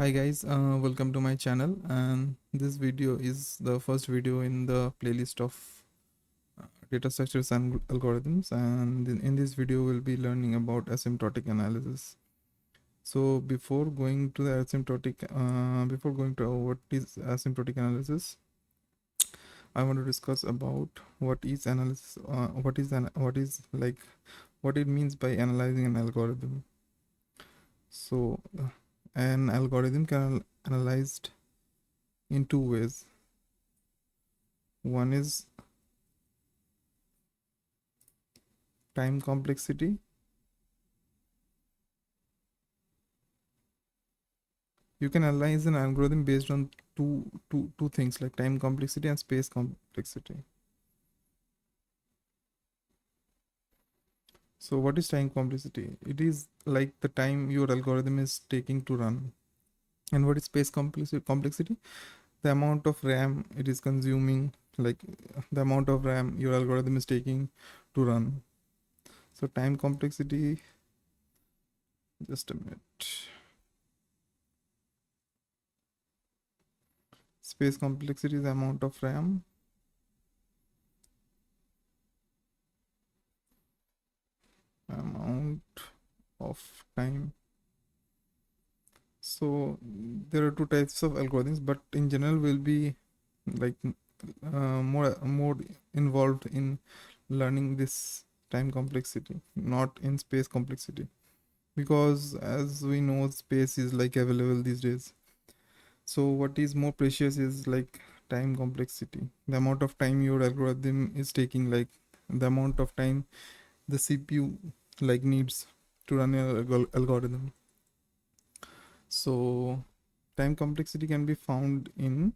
Hi guys, welcome to my channel, and this video is the first video in the playlist of data structures and algorithms, and in this video we'll be learning about asymptotic analysis. So before going to what is asymptotic analysis, I want to discuss about what is analysis, what it means by analyzing an algorithm. So an algorithm can analyzed in two ways. One is time complexity. You can analyze an algorithm based on two things like time complexity and space complexity. So what is time complexity? It is like the time your algorithm is taking to run. And what is space complexity? The amount of RAM it is consuming, like the amount of RAM your algorithm is taking to run. So time complexity, just a minute. Space complexity is the amount of RAM amount of time. So there are two types of algorithms, but in general we'll be like more involved in learning this time complexity, not in space complexity, because as we know space is like available these days. So what is more precious is like time complexity, the amount of time your algorithm is taking, like the amount of time the CPU like needs to run your algorithm. So time complexity can be found in,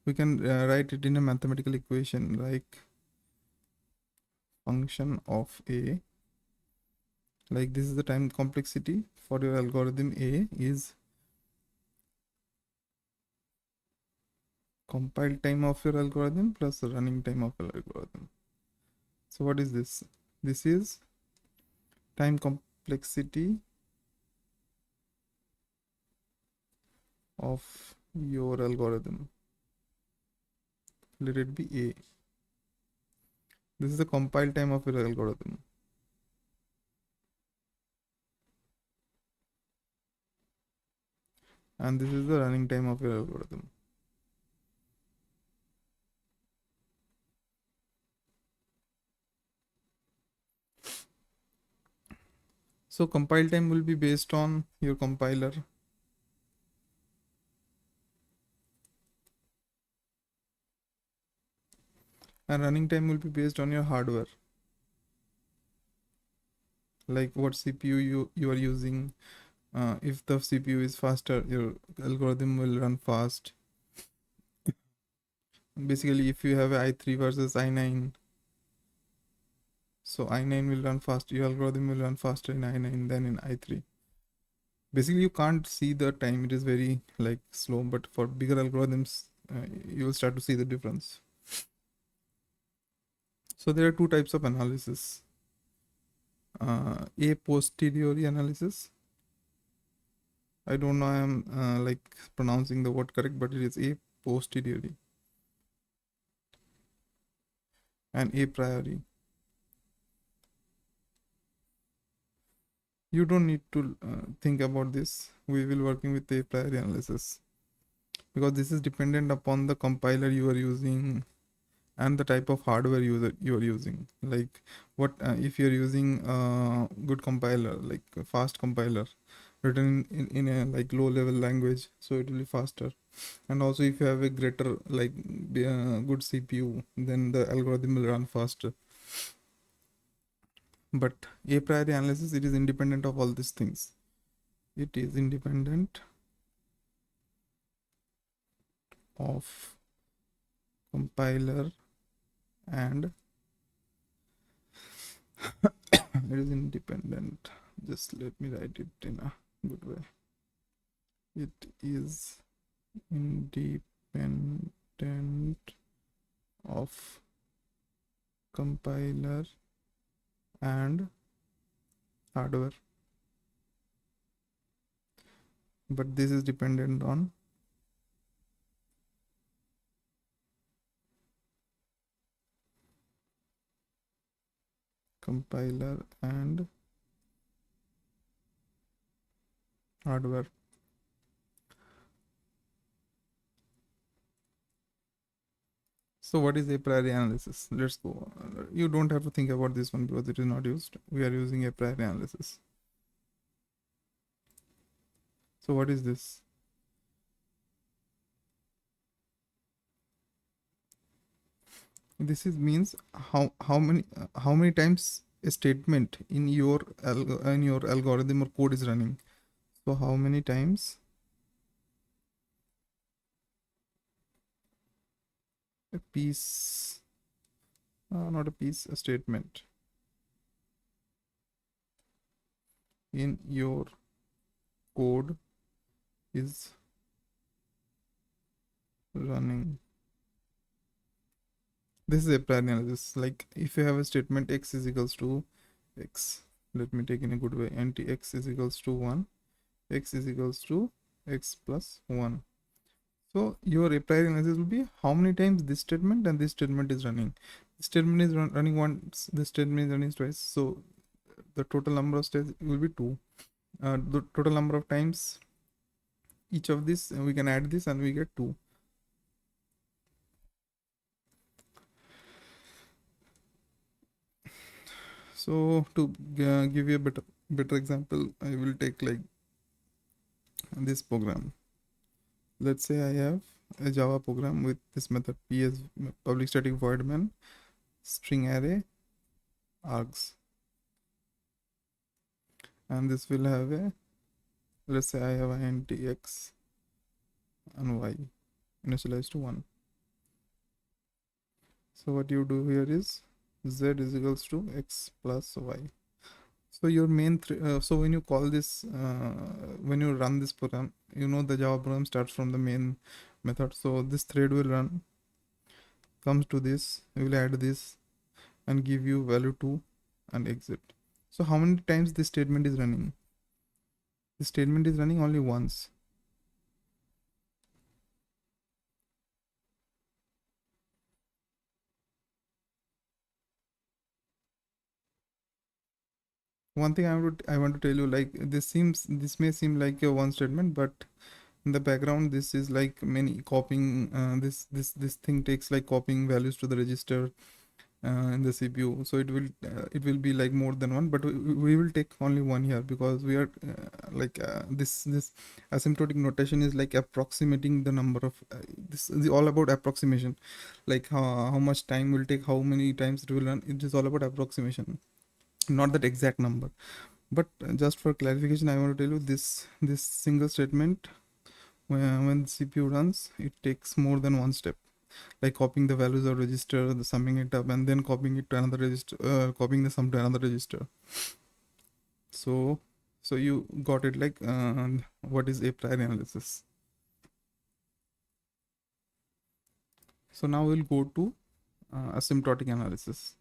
we can write it in a mathematical equation like function of a, like this is the time complexity for your algorithm. A is compile time of your algorithm plus running time of your algorithm. So what is this? This is time complexity of your algorithm. Let it be a. This is the compile time of your algorithm. And this is the running time of your algorithm. So compile time will be based on your compiler, and running time will be based on your hardware, like what CPU you are using. If the CPU is faster, your algorithm will run fast. Basically, if you have i3 versus i9, so i9 will run fast, your algorithm will run faster in i9 than in i3. Basically, you can't see the time, it is very like slow, but for bigger algorithms, you will start to see the difference. So there are two types of analysis. A posteriori analysis. I don't know I am like pronouncing the word correct, but it is a posteriori, and a priori. You don't need to think about this. We will working with a priori analysis because this is dependent upon the compiler you are using and the type of hardware you are using. Like what if you're using a good compiler, like a fast compiler written in a like low level language, so it will be faster. And also if you have a greater like good CPU, then the algorithm will run faster. But a priori analysis, it is independent of all these things. It is independent of compiler and it is independent, just let me write it in a good way. It is independent of compiler and hardware. but this is dependent on compiler and hardware. So what is a priori analysis? Let's go. You don't have to think about this one because it is not used. We are using a priori analysis. So what is this? This is means how many times a statement in your algorithm or code is running. So how many times a piece, not a piece, a statement in your code is running. This is a prior analysis. Like if you have a statement x is equals to x, let me take in a good way. Anti x is equals to 1, x is equals to x plus 1. So your a priori analysis will be how many times this statement and this statement is running. This statement is running once, this statement is running twice. So the total number of steps will be 2. The total number of times each of this, we can add this and we get 2. So to give you a better example, I will take like this program. Let's say I have a Java program with this method ps public static void main string array args, and this will have a, let's say I have int x and y initialized to 1. So what you do here is z is equals to x plus y. So your main so when you call this when you run this program, you know the Java program starts from the main method. So this thread will run, comes to this, we will add this and give you value 2 and exit. So how many times this statement is running? This statement is running only once. One thing I want to tell you, like this may seem like a one statement, but in the background this is like many copying. This thing takes like copying values to the register in the CPU. So it will be like more than one, but we will take only one here because we are this asymptotic notation is like approximating the number of this is all about approximation, like how much time will take, how many times it will run. It is all about approximation, not that exact number. But just for clarification, I want to tell you this single statement, when the CPU runs, it takes more than one step, like copying the values of register, the summing it up, and then copying it to another register, copying the sum to another register. So you got it, like what is a prior analysis. So now we'll go to asymptotic analysis.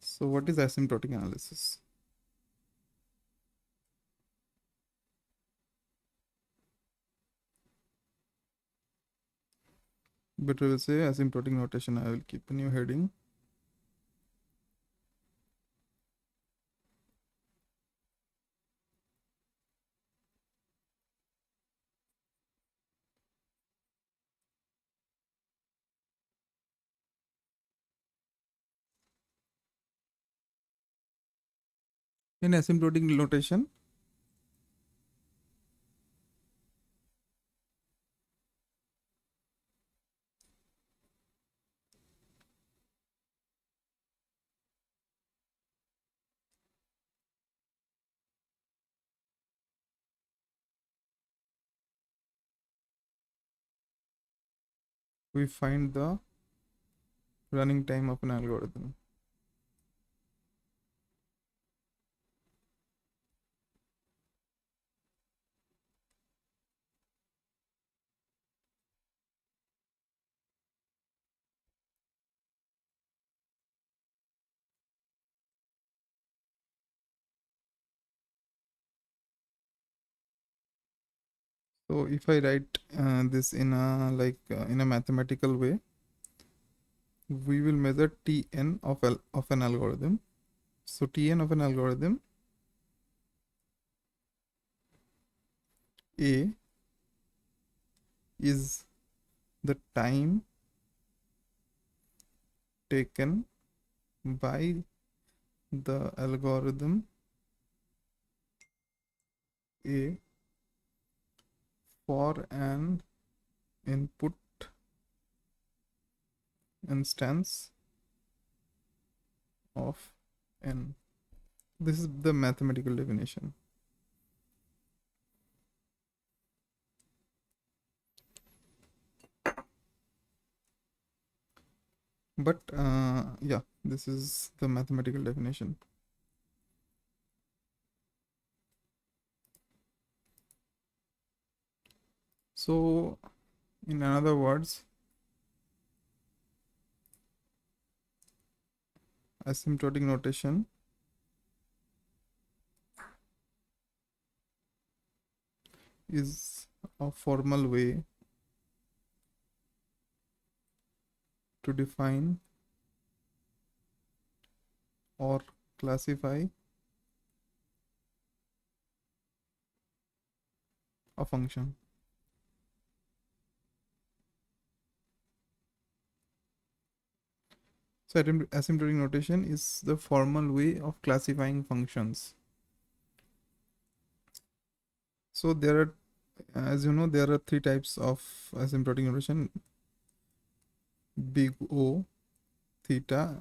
So what is asymptotic analysis? Better will say asymptotic notation. I will keep a new heading. In asymptotic notation, we find the running time of an algorithm. So if I write this in a in a mathematical way, we will measure Tn of an algorithm. So Tn of an algorithm, A is the time taken by the algorithm A for an input instance of n. This is the mathematical definition. But yeah, this is the mathematical definition. So in other words, asymptotic notation is a formal way to define or classify a function. So asymptotic notation is the formal way of classifying functions. So there are, as you know, there are three types of asymptotic notation: big O, theta,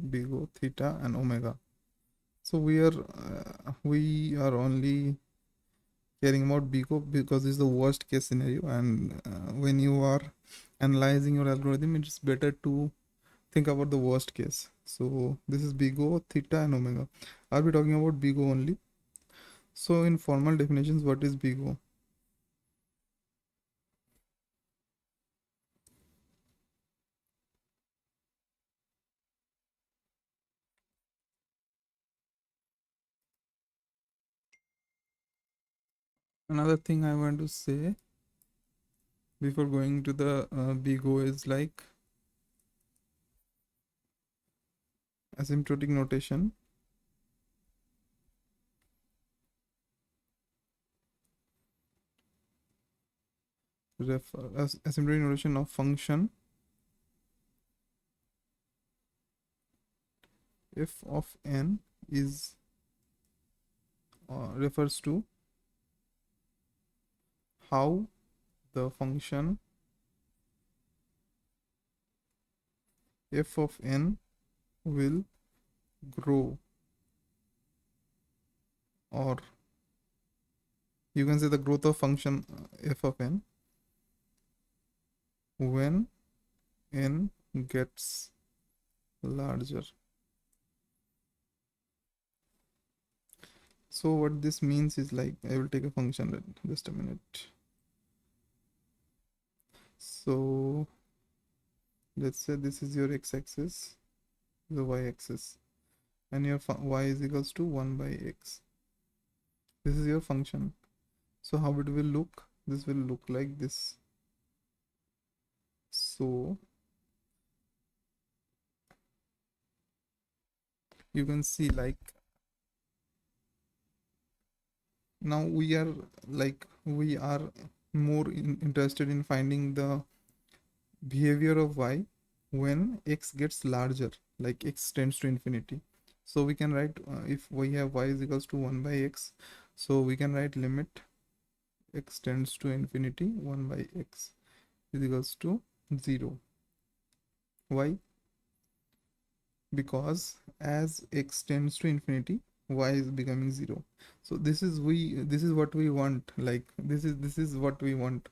big O, theta, and omega. So we are only caring about big O because it's the worst case scenario, and when you are analyzing your algorithm, it's better to think about the worst case. So this is big O, theta, and omega. Are we talking about big O only? So in formal definitions, what is big O? Another thing I want to say before going to the big O is like asymptotic notation as asymptotic notation of function f of n is refers to how the function f of n will grow, or you can say the growth of function f of n when n gets larger. So what this means is like, I will take a function, just a minute. So let's say this is your x-axis, the y-axis, and your y is equals to 1 by x. This is your function. So how it will look? This will look like this. So you can see like, now we are more interested in finding the behavior of y when x gets larger, like x tends to infinity. So we can write, if we have y is equals to 1 by x, so we can write limit x tends to infinity 1 by x is equals to 0. Why? Because as x tends to infinity, y is becoming 0. So this is what we want, like this is what we want.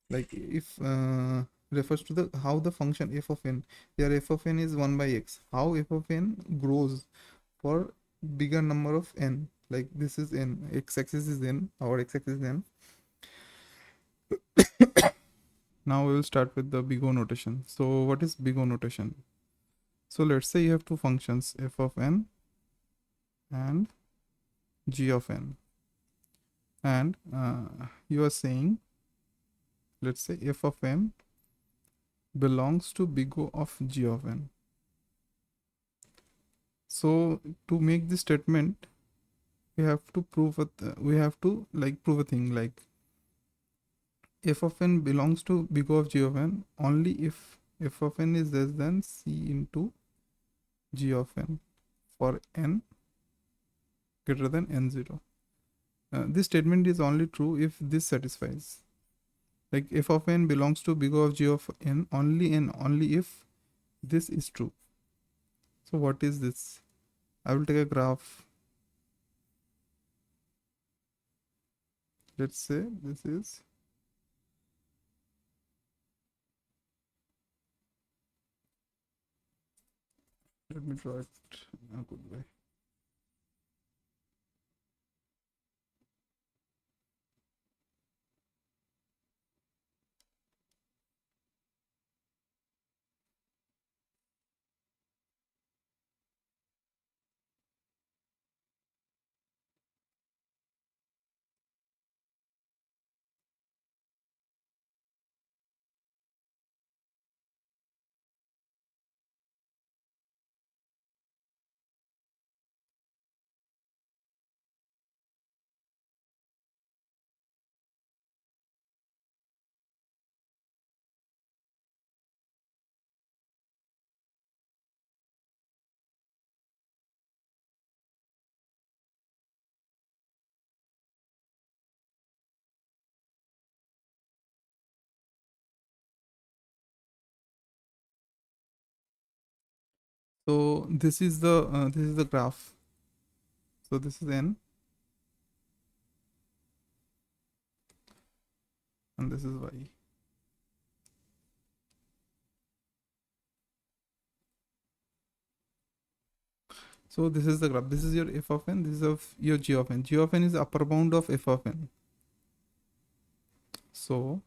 Like if refers to the how the function f of n, here f of n is 1 by x, how f of n grows for bigger number of n, like this is n, x-axis is n, our x-axis is n. Now we will start with the big O notation. So what is big O notation? So let's say you have two functions, f of n and g of n. and you are saying, let's say f of n belongs to big O of g of n. So to make this statement, we have to prove prove a thing like f of n belongs to big O of g of n only if f of n is less than c into g of n for n greater than n0. This statement is only true if this satisfies. Like f of n belongs to big O of g of n only if this is true. So what is this? I will take a graph. Let's say this is, let me draw it a good way. So this is the graph. So this is n and this is y. So this is the graph. This is your f of n. This is of your g of n. G of n is upper bound of f of n. So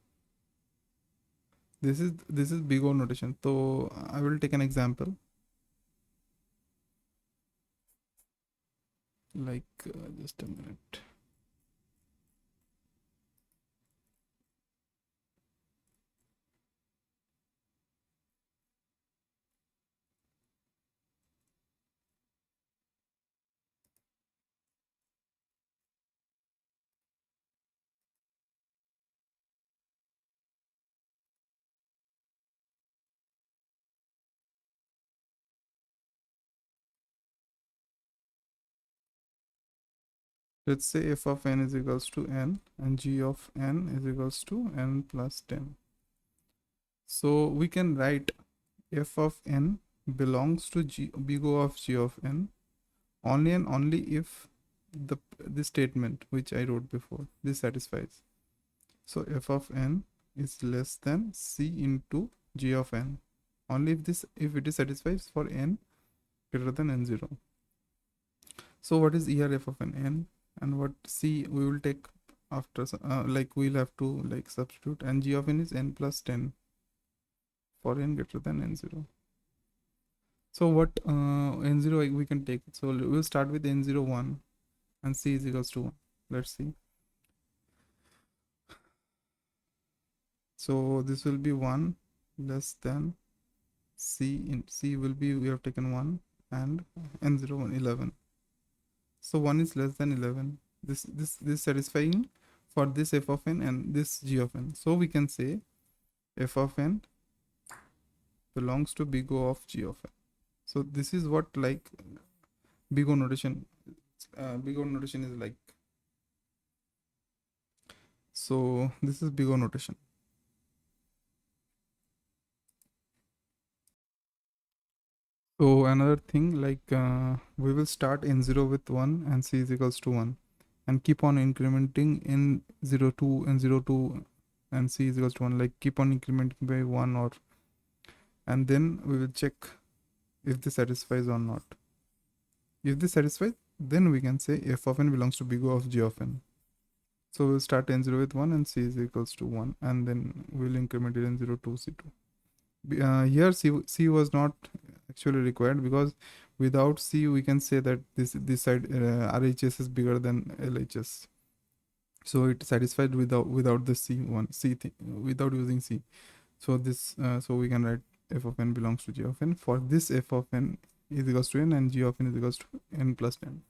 this is big O notation. So I will take an example. Like just a minute. Let's say f of n is equals to n and g of n is equals to n plus 10. So we can write f of n belongs to big O of g of n only and only if this statement which I wrote before, this satisfies. So f of n is less than c into g of n only if it is satisfies for n greater than n0. So what is here f of n and what c we will take after, like we'll have to like substitute, and g of n is n plus 10 for n greater than n0. So what n0 we can take? So we'll start with n0 1 and c is equals to 1. Let's see. So this will be 1 less than c in c will be, we have taken 1 and n0 1 11. So 1 is less than 11. This satisfying for this f of n and this g of n. So we can say f of n belongs to big O of g of n. So this is what like big O notation. Big O notation is like. So this is big O notation. So another thing, like we will start n0 with 1 and c is equals to 1 and keep on incrementing in 02 and 02 and c is equals to 1, like keep on incrementing by 1 or, and then we will check if this satisfies or not. If this satisfies, then we can say f of n belongs to big O of g of n. So we'll start n0 with 1 and c is equals to 1 and then we'll increment it n0 to c2. Here c was not actually required because without c we can say that this side RHS is bigger than LHS. So it satisfied without the c thing, without using c. So this so we can write f of n belongs to g of n for this f of n is equals to n and g of n is equals to n plus 10.